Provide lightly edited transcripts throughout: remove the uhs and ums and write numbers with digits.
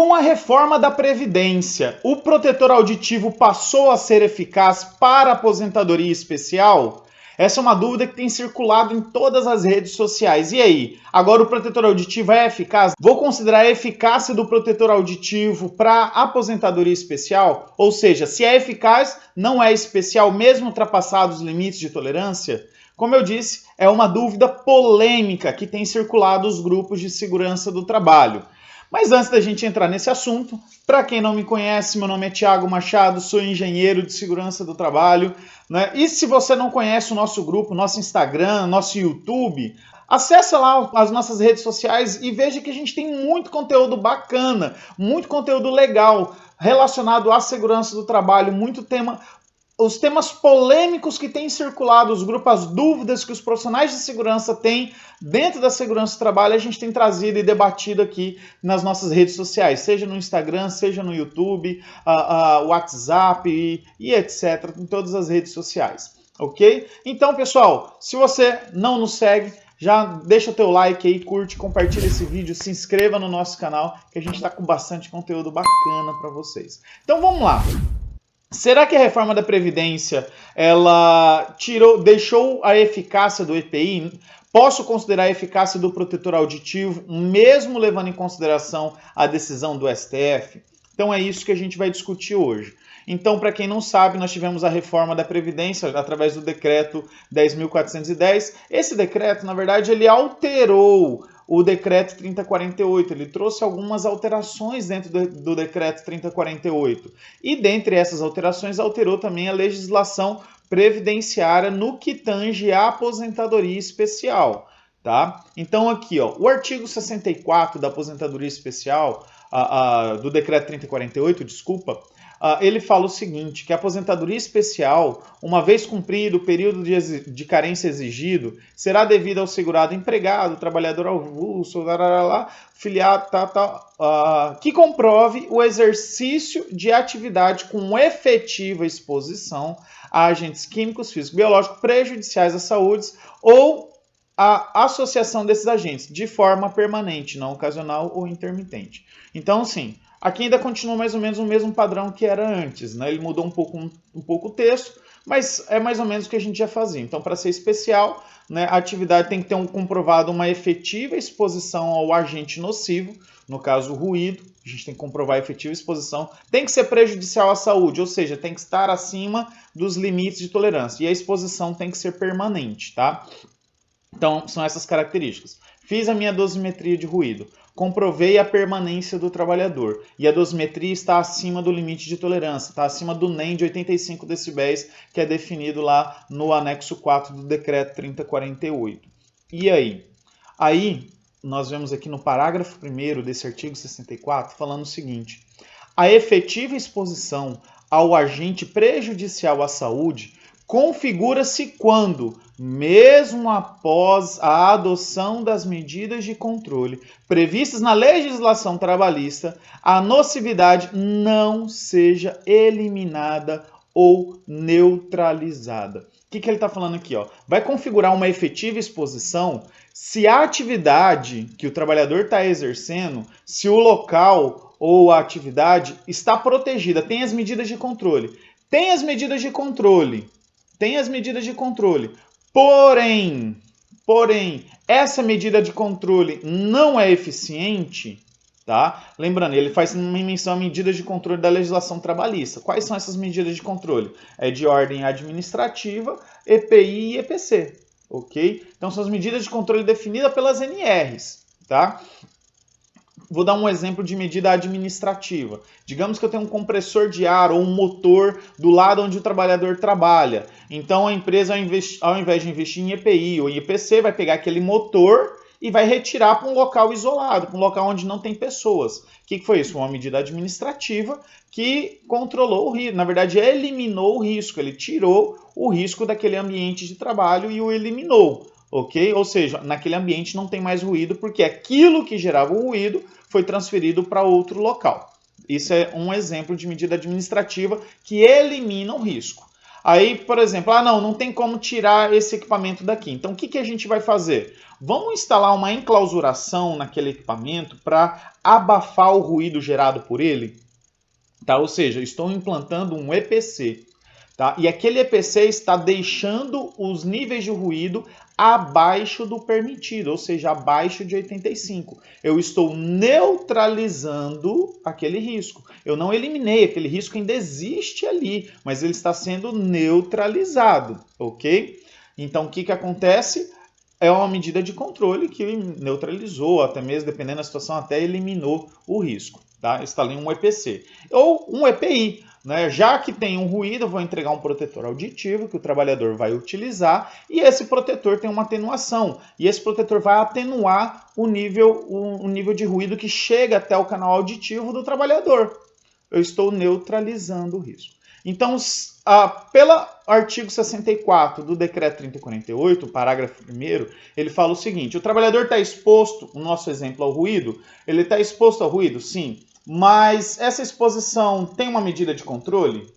Com a reforma da Previdência, o protetor auditivo passou a ser eficaz para a aposentadoria especial? Essa é uma dúvida que tem circulado em todas as redes sociais. E aí, agora o protetor auditivo é eficaz? Vou considerar a eficácia do protetor auditivo para aposentadoria especial? Ou seja, se é eficaz, não é especial mesmo ultrapassados os limites de tolerância? Como eu disse, é uma dúvida polêmica que tem circulado nos grupos de segurança do trabalho. Mas antes da gente entrar nesse assunto, para quem não me conhece, meu nome é Thiago Machado, sou engenheiro de segurança do trabalho, né? E se você não conhece o nosso grupo, nosso Instagram, nosso YouTube, acessa lá as nossas redes sociais e veja que a gente tem muito conteúdo bacana, muito conteúdo legal relacionado à segurança do trabalho, muito tema. Os temas polêmicos que têm circulado, os grupos, as dúvidas que os profissionais de segurança têm dentro da segurança do trabalho, a gente tem trazido e debatido aqui nas nossas redes sociais, seja no Instagram, seja no YouTube, WhatsApp e etc., em todas as redes sociais, ok? Então, pessoal, se você não nos segue, já deixa o teu like aí, curte, compartilha esse vídeo, se inscreva no nosso canal, que a gente está com bastante conteúdo bacana para vocês. Então, vamos lá. Será que a reforma da Previdência ela deixou a eficácia do EPI? Posso considerar a eficácia do protetor auditivo, mesmo levando em consideração a decisão do STF? Então é isso que a gente vai discutir hoje. Então, para quem não sabe, nós tivemos a reforma da Previdência através do decreto 10.410. Esse decreto, na verdade, ele alterou o decreto 3048, ele trouxe algumas alterações dentro do decreto 3048. E dentre essas alterações, alterou também a legislação previdenciária no que tange à aposentadoria especial. Tá? Então aqui, ó, o artigo 64 da aposentadoria especial, do decreto 3048, desculpa, ele fala o seguinte, que a aposentadoria especial, uma vez cumprido o período de carência exigido, será devida ao segurado empregado, trabalhador avulso, filiado, que comprove o exercício de atividade com efetiva exposição a agentes químicos, físicos, biológicos prejudiciais à saúde ou a associação desses agentes de forma permanente, não ocasional ou intermitente. Então, sim, aqui ainda continua mais ou menos o mesmo padrão que era antes, né? Ele mudou um pouco o texto, mas é mais ou menos o que a gente já fazia. Então, para ser especial, né, a atividade tem que ter comprovado uma efetiva exposição ao agente nocivo, no caso o ruído, a gente tem que comprovar a efetiva exposição, tem que ser prejudicial à saúde, ou seja, tem que estar acima dos limites de tolerância, e a exposição tem que ser permanente, tá? Então, são essas características. Fiz a minha dosimetria de ruído. Comprovei a permanência do trabalhador. E a dosimetria está acima do limite de tolerância. Está acima do NEM de 85 decibéis, que é definido lá no anexo 4 do decreto 3048. E aí? Aí, nós vemos aqui no parágrafo 1º desse artigo 64, falando o seguinte. A efetiva exposição ao agente prejudicial à saúde configura-se quando, mesmo após a adoção das medidas de controle previstas na legislação trabalhista, a nocividade não seja eliminada ou neutralizada. O que ele está falando aqui? Ó? Vai configurar uma efetiva exposição se a atividade que o trabalhador está exercendo, se o local ou a atividade está protegida, tem as medidas de controle. Tem as medidas de controle. Porém, essa medida de controle não é eficiente, tá? Lembrando, ele faz menção a medidas de controle da legislação trabalhista. Quais são essas medidas de controle? É de ordem administrativa, EPI e EPC, ok? Então, são as medidas de controle definidas pelas NRs, tá? Vou dar um exemplo de medida administrativa. Digamos que eu tenho um compressor de ar ou um motor do lado onde o trabalhador trabalha. Então a empresa, ao invés de investir em EPI ou em EPC, vai pegar aquele motor e vai retirar para um local isolado, para um local onde não tem pessoas. O que foi isso? Uma medida administrativa que controlou o risco. Na verdade, eliminou o risco. Ele tirou o risco daquele ambiente de trabalho e o eliminou. Ok? Ou seja, naquele ambiente não tem mais ruído, porque aquilo que gerava o ruído foi transferido para outro local. Isso é um exemplo de medida administrativa que elimina o risco. Aí, por exemplo, não tem como tirar esse equipamento daqui. Então, o que a gente vai fazer? Vamos instalar uma enclausuração naquele equipamento para abafar o ruído gerado por ele? Tá? Ou seja, estou implantando um EPC. Tá? E aquele EPC está deixando os níveis de ruído abaixo do permitido, ou seja, abaixo de 85. Eu estou neutralizando aquele risco. Eu não eliminei, aquele risco ainda existe ali, mas ele está sendo neutralizado, ok? Então, o que acontece? É uma medida de controle que neutralizou, até mesmo, dependendo da situação, até eliminou o risco. Tá? Instalei um EPC. Ou um EPI. Né? Já que tem um ruído, eu vou entregar um protetor auditivo que o trabalhador vai utilizar e esse protetor tem uma atenuação. E esse protetor vai atenuar o nível de ruído que chega até o canal auditivo do trabalhador. Eu estou neutralizando o risco. Então, pelo artigo 64 do Decreto 3048, parágrafo 1º, ele fala o seguinte: o trabalhador está exposto, o nosso exemplo ao ruído, ele está exposto ao ruído? Sim. Mas essa exposição tem uma medida de controle?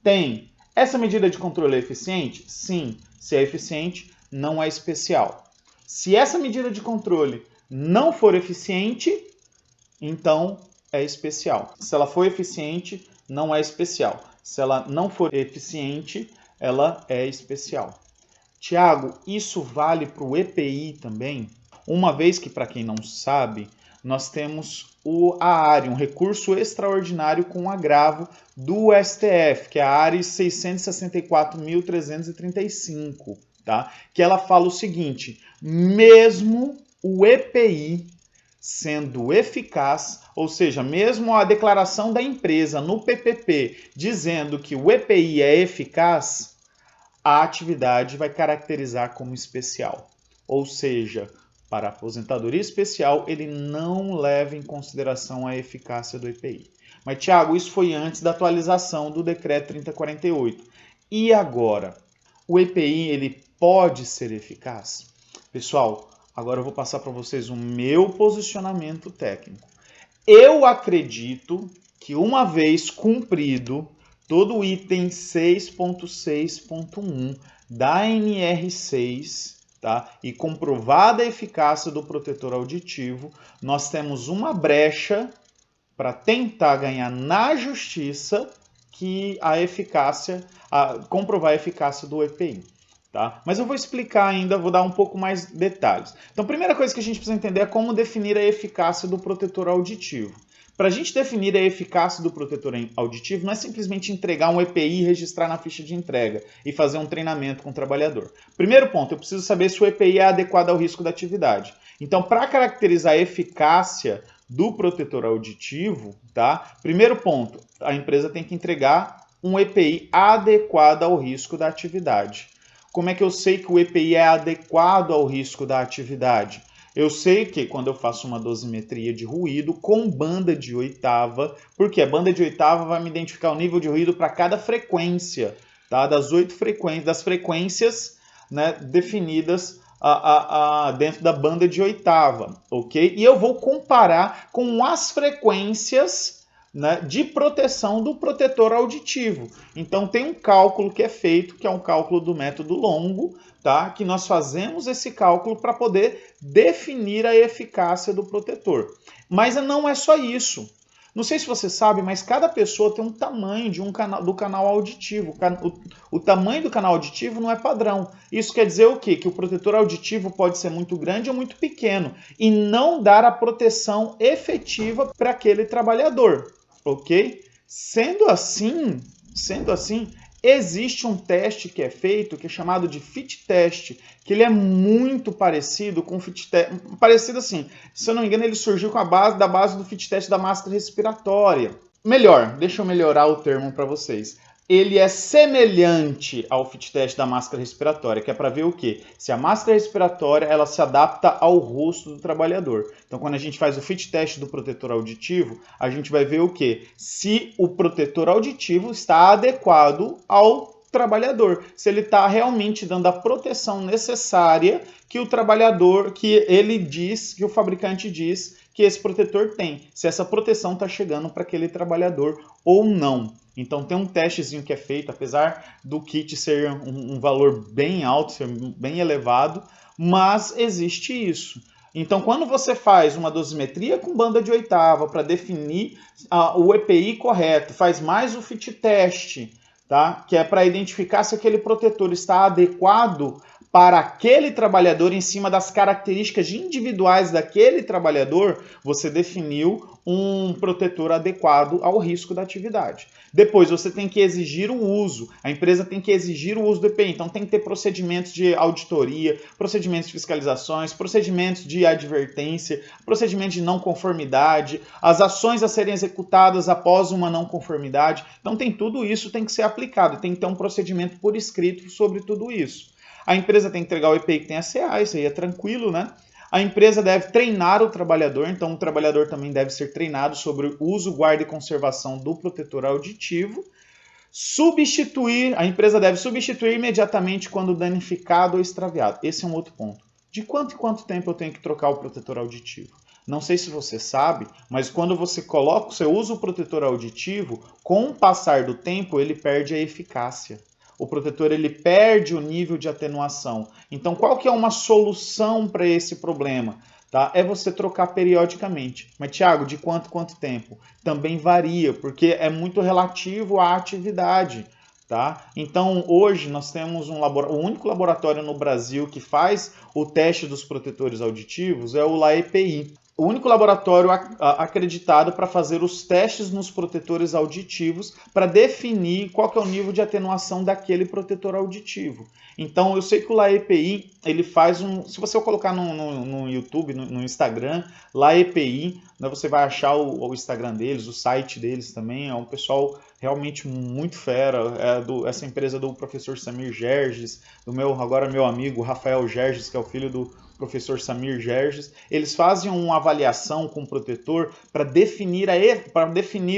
Tem. Essa medida de controle é eficiente? Sim. Se é eficiente, não é especial. Se essa medida de controle não for eficiente, então é especial. Se ela for eficiente, não é especial. Se ela não for eficiente, ela é especial. Tiago, isso vale para o EPI também? Uma vez que, para quem não sabe, nós temos a ARE, um recurso extraordinário com agravo do STF, que é a ARE 664.335, tá? Que ela fala o seguinte: mesmo o EPI sendo eficaz, ou seja, mesmo a declaração da empresa no PPP dizendo que o EPI é eficaz, a atividade vai caracterizar como especial. Ou seja, para a aposentadoria especial, ele não leva em consideração a eficácia do EPI. Mas, Tiago, isso foi antes da atualização do Decreto 3048. E agora? O EPI ele pode ser eficaz? Pessoal, agora eu vou passar para vocês o meu posicionamento técnico. Eu acredito que uma vez cumprido todo o item 6.6.1 da NR6, tá? E comprovada a eficácia do protetor auditivo, nós temos uma brecha para tentar ganhar na justiça que comprovar a eficácia do EPI. Tá? Mas eu vou explicar ainda, vou dar um pouco mais detalhes. Então, a primeira coisa que a gente precisa entender é como definir a eficácia do protetor auditivo. Para a gente definir a eficácia do protetor auditivo, não é simplesmente entregar um EPI e registrar na ficha de entrega e fazer um treinamento com o trabalhador. Primeiro ponto, eu preciso saber se o EPI é adequado ao risco da atividade. Então, para caracterizar a eficácia do protetor auditivo, tá? Primeiro ponto, a empresa tem que entregar um EPI adequado ao risco da atividade. Como é que eu sei que o EPI é adequado ao risco da atividade? Eu sei que quando eu faço uma dosimetria de ruído com banda de oitava, porque a banda de oitava vai me identificar o nível de ruído para cada frequência, tá? Das frequências, né, definidas dentro da banda de oitava, ok? E eu vou comparar com as frequências, né, de proteção do protetor auditivo. Então tem um cálculo que é feito, que é um cálculo do método longo, tá? Que nós fazemos esse cálculo para poder definir a eficácia do protetor. Mas não é só isso. Não sei se você sabe, mas cada pessoa tem um tamanho do canal auditivo. O tamanho do canal auditivo não é padrão. Isso quer dizer o quê? Que o protetor auditivo pode ser muito grande ou muito pequeno e não dar a proteção efetiva para aquele trabalhador. Ok? Sendo assim, existe um teste que é feito, que é chamado de fit test, que ele é muito parecido com o fit test, parecido assim, se eu não me engano ele surgiu com da base do fit test da máscara respiratória. Melhor, deixa eu melhorar o termo para vocês. Ele é semelhante ao fit test da máscara respiratória, que é para ver o quê? Se a máscara respiratória ela se adapta ao rosto do trabalhador. Então, quando a gente faz o fit test do protetor auditivo, a gente vai ver o quê? Se o protetor auditivo está adequado ao trabalhador, se ele está realmente dando a proteção necessária que o trabalhador, que ele diz, que o fabricante diz que esse protetor tem, se essa proteção está chegando para aquele trabalhador ou não. Então tem um testezinho que é feito, apesar do kit ser um valor bem alto, ser bem elevado, mas existe isso. Então, quando você faz uma dosimetria com banda de oitava para definir o EPI correto, faz mais o fit test, tá? Que é para identificar se aquele protetor está adequado para aquele trabalhador em cima das características individuais daquele trabalhador, você definiu um protetor adequado ao risco da atividade. Depois, você tem que exigir o uso. A empresa tem que exigir o uso do EPI. Então, tem que ter procedimentos de auditoria, procedimentos de fiscalizações, procedimentos de advertência, procedimentos de não conformidade, as ações a serem executadas após uma não conformidade. Então, tem tudo isso, tem que ser aplicado. Tem que ter um procedimento por escrito sobre tudo isso. A empresa tem que entregar o EPI que tem a CA, isso aí é tranquilo, né? A empresa deve treinar o trabalhador, então o trabalhador também deve ser treinado sobre o uso, guarda e conservação do protetor auditivo. A empresa deve substituir imediatamente quando danificado ou extraviado. Esse é um outro ponto. De quanto em quanto tempo eu tenho que trocar o protetor auditivo? Não sei se você sabe, mas quando você usa o protetor auditivo, com o passar do tempo ele perde a eficácia. O protetor ele perde o nível de atenuação. Então, qual que é uma solução para esse problema? Tá? É você trocar periodicamente. Mas, Thiago, de quanto tempo? Também varia, porque é muito relativo à atividade. Tá? Então, hoje nós temos o único laboratório no Brasil que faz o teste dos protetores auditivos é o LAEPI. O único laboratório acreditado para fazer os testes nos protetores auditivos para definir qual que é o nível de atenuação daquele protetor auditivo. Então, eu sei que o LAEPI, ele faz se você colocar no YouTube, no Instagram, LAEPI, né, você vai achar o Instagram deles, o site deles também, é um pessoal realmente muito fera, essa empresa do professor Samir Gerges, agora meu amigo Rafael Gerges, que é o filho do professor Samir Gerges, eles fazem uma avaliação com o protetor para definir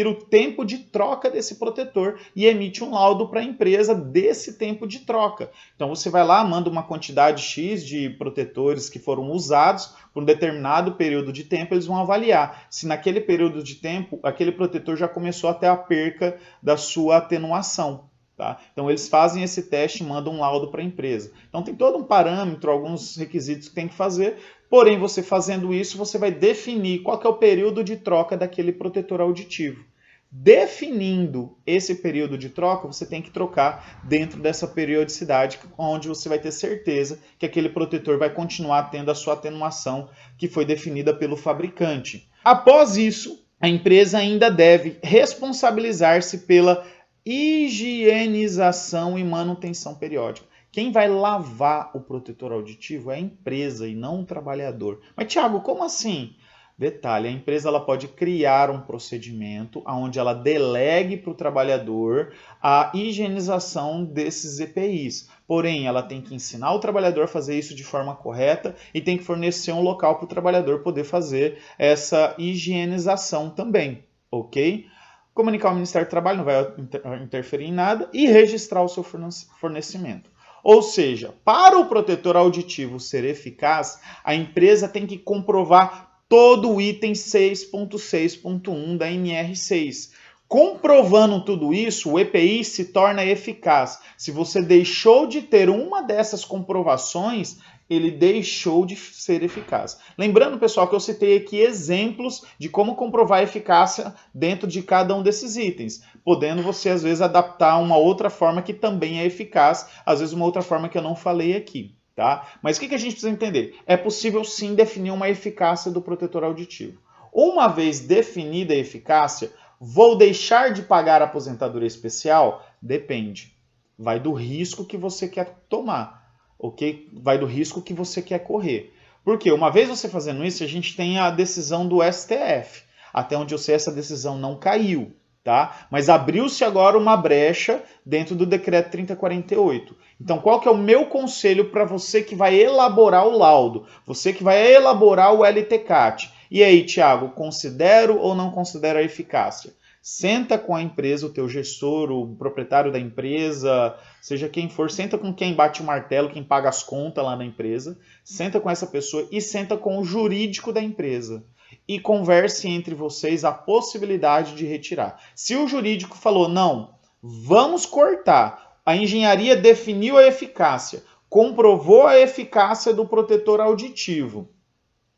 o tempo de troca desse protetor e emite um laudo para a empresa desse tempo de troca. Então você vai lá, manda uma quantidade X de protetores que foram usados por um determinado período de tempo, eles vão avaliar se naquele período de tempo aquele protetor já começou a ter a perca da sua atenuação. Tá? Então eles fazem esse teste e mandam um laudo para a empresa. Então tem todo um parâmetro, alguns requisitos que tem que fazer, porém você fazendo isso, você vai definir qual que é o período de troca daquele protetor auditivo. Definindo esse período de troca, você tem que trocar dentro dessa periodicidade, onde você vai ter certeza que aquele protetor vai continuar tendo a sua atenuação que foi definida pelo fabricante. Após isso, a empresa ainda deve responsabilizar-se pela higienização e manutenção periódica. Quem vai lavar o protetor auditivo é a empresa e não o trabalhador. Mas, Thiago, como assim? Detalhe, a empresa ela pode criar um procedimento onde ela delegue para o trabalhador a higienização desses EPIs. Porém, ela tem que ensinar o trabalhador a fazer isso de forma correta e tem que fornecer um local para o trabalhador poder fazer essa higienização também, ok? Comunicar ao Ministério do Trabalho, não vai interferir em nada, e registrar o seu fornecimento. Ou seja, para o protetor auditivo ser eficaz, a empresa tem que comprovar todo o item 6.6.1 da NR6. Comprovando tudo isso, o EPI se torna eficaz. Se você deixou de ter uma dessas comprovações, ele deixou de ser eficaz. Lembrando, pessoal, que eu citei aqui exemplos de como comprovar a eficácia dentro de cada um desses itens, podendo você, às vezes, adaptar uma outra forma que também é eficaz, às vezes uma outra forma que eu não falei aqui. Tá? Mas o que a gente precisa entender? É possível sim definir uma eficácia do protetor auditivo. Uma vez definida a eficácia, vou deixar de pagar a aposentadoria especial? Depende. Vai do risco que você quer tomar. Ok? Vai do risco que você quer correr. Porque uma vez você fazendo isso, a gente tem a decisão do STF. Até onde eu sei, essa decisão não caiu. Tá? Mas abriu-se agora uma brecha dentro do decreto 3048. Então, qual que é o meu conselho para você que vai elaborar o laudo? Você que vai elaborar o LTCAT. E aí, Thiago, considero ou não considero a eficácia? Senta com a empresa, o teu gestor, o proprietário da empresa, seja quem for, senta com quem bate o martelo, quem paga as contas lá na empresa, senta com essa pessoa e senta com o jurídico da empresa. e converse entre vocês a possibilidade de retirar. Se o jurídico falou, não, vamos cortar, a engenharia definiu a eficácia, comprovou a eficácia do protetor auditivo,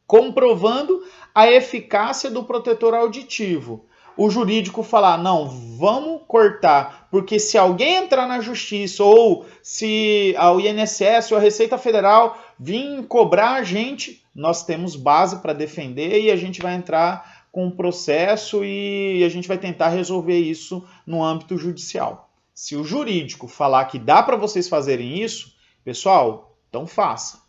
comprovando a eficácia do protetor auditivo, o jurídico falar, não, vamos cortar, porque se alguém entrar na justiça ou se o INSS ou a Receita Federal vir cobrar a gente, nós temos base para defender e a gente vai entrar com um processo e a gente vai tentar resolver isso no âmbito judicial. Se o jurídico falar que dá para vocês fazerem isso, pessoal, então faça.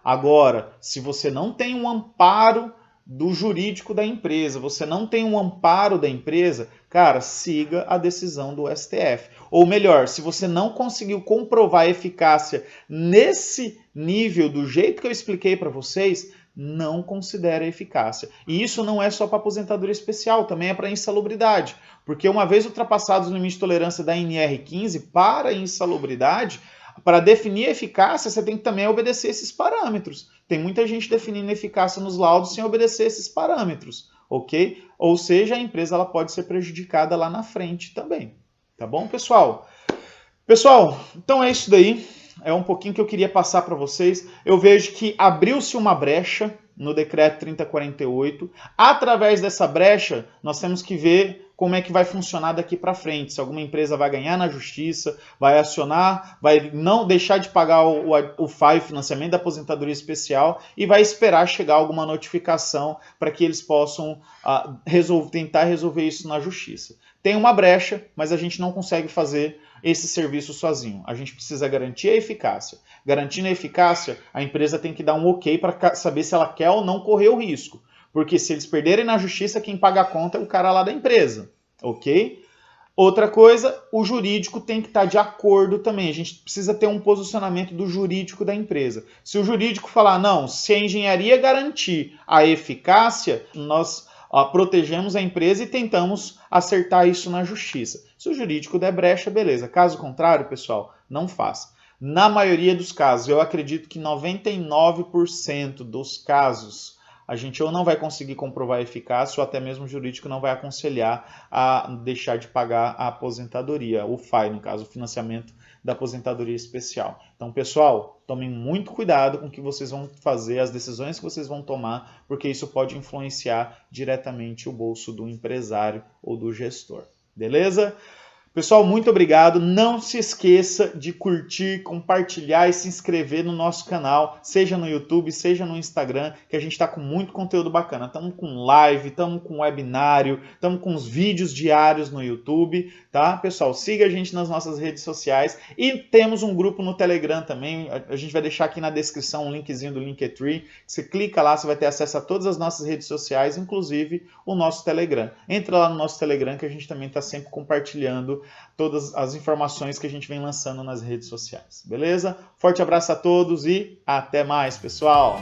Agora, se você não tem um amparo do jurídico da empresa, você não tem um amparo da empresa, cara, siga a decisão do STF. Ou melhor, se você não conseguiu comprovar a eficácia nesse nível, do jeito que eu expliquei para vocês, não considere a eficácia. E isso não é só para aposentadoria especial, também é para insalubridade. Porque uma vez ultrapassados o limite de tolerância da NR15 para insalubridade, para definir a eficácia, você tem que também obedecer esses parâmetros. Tem muita gente definindo eficácia nos laudos sem obedecer esses parâmetros, ok? Ou seja, a empresa ela pode ser prejudicada lá na frente também. Tá bom, pessoal? Pessoal, então é isso daí. É um pouquinho que eu queria passar para vocês. Eu vejo que abriu-se uma brecha no decreto 3048. Através dessa brecha, nós temos que ver como é que vai funcionar daqui para frente. Se alguma empresa vai ganhar na justiça, vai acionar, vai não deixar de pagar o FAI, financiamento da aposentadoria especial, e vai esperar chegar alguma notificação para que eles possam tentar resolver isso na justiça. Tem uma brecha, mas a gente não consegue fazer esse serviço sozinho. A gente precisa garantir a eficácia. Garantindo a eficácia, a empresa tem que dar um ok para saber se ela quer ou não correr o risco. Porque se eles perderem na justiça, quem paga a conta é o cara lá da empresa, ok? Outra coisa, o jurídico tem que estar de acordo também. A gente precisa ter um posicionamento do jurídico da empresa. Se o jurídico falar, não, se a engenharia garantir a eficácia, nós protegemos a empresa e tentamos acertar isso na justiça. Se o jurídico der brecha, beleza. Caso contrário, pessoal, não faça. Na maioria dos casos, eu acredito que 99% dos casos, a gente ou não vai conseguir comprovar a eficácia ou até mesmo o jurídico não vai aconselhar a deixar de pagar a aposentadoria, o FAI, no caso, o financiamento da aposentadoria especial. Então, pessoal, tomem muito cuidado com o que vocês vão fazer, as decisões que vocês vão tomar, porque isso pode influenciar diretamente o bolso do empresário ou do gestor. Beleza? Pessoal, muito obrigado. Não se esqueça de curtir, compartilhar e se inscrever no nosso canal, seja no YouTube, seja no Instagram, que a gente está com muito conteúdo bacana. Estamos com live, estamos com webinário, estamos com os vídeos diários no YouTube, tá? Pessoal, siga a gente nas nossas redes sociais e temos um grupo no Telegram também. A gente vai deixar aqui na descrição um linkzinho do Linktree. Você clica lá, você vai ter acesso a todas as nossas redes sociais, inclusive o nosso Telegram. Entra lá no nosso Telegram que a gente também está sempre compartilhando todas as informações que a gente vem lançando nas redes sociais, beleza? Forte abraço a todos e até mais, pessoal!